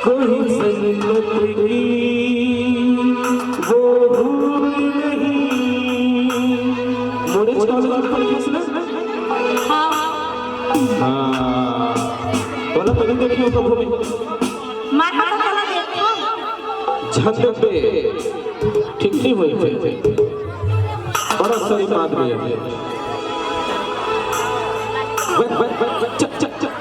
कोई संगत की वो भूल नहीं। मोरे चावल की पड़ी किसने? हाँ बोला पहले देखियो तो भूमि माथा तो चला देखो झंड पे ठीक नहीं हुई थे बड़ा सही बात भी है। चक चक चक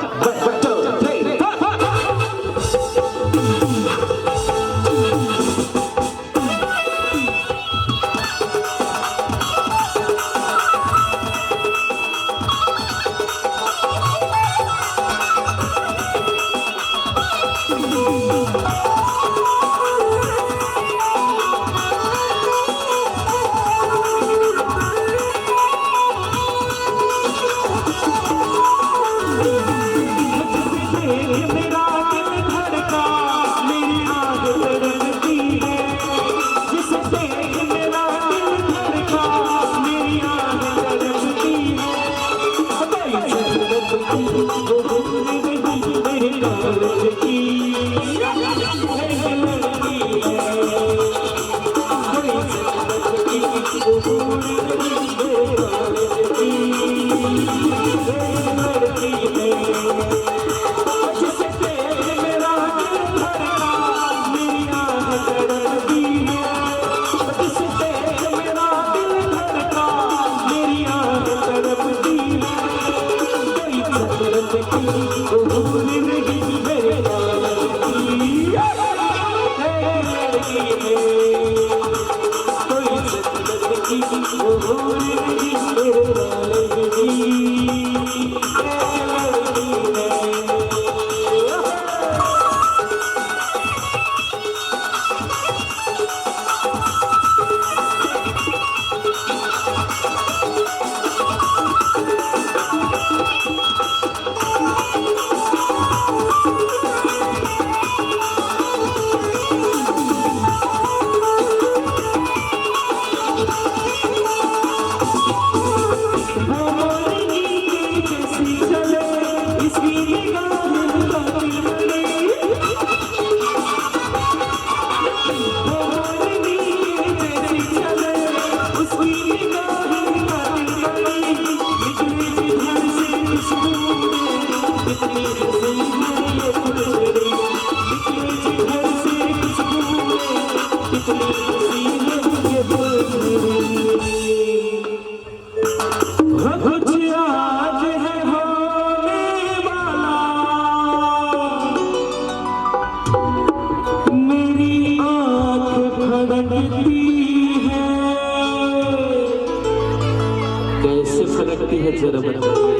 कैसे फलकती है जरा बताइए।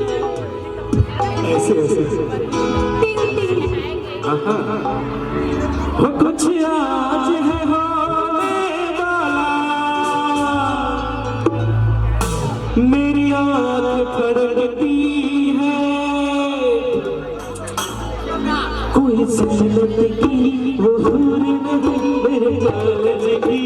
ऐसे ऐसे कुछ आज है होने वाला मेरी आँख फड़कती है कोई सनत की वो हूर नहीं मेरे कागज की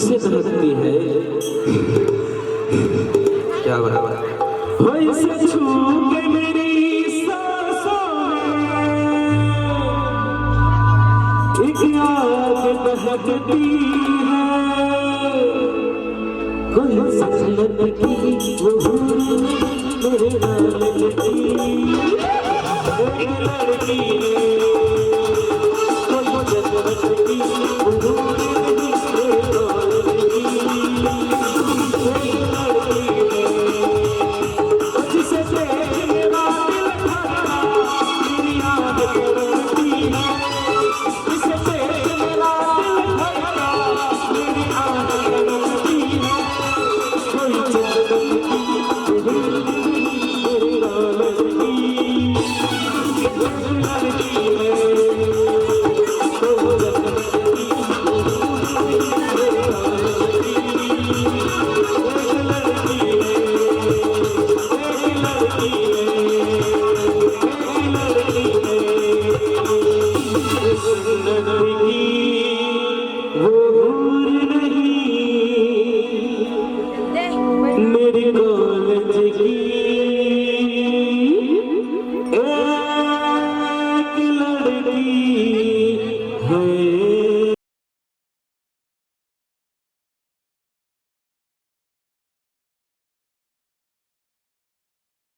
ऐसे धड़कती है, क्या बात है, वैसे छू के मेरी सांसों में एक आग दहकती है, कोई सफलत की वो मेरे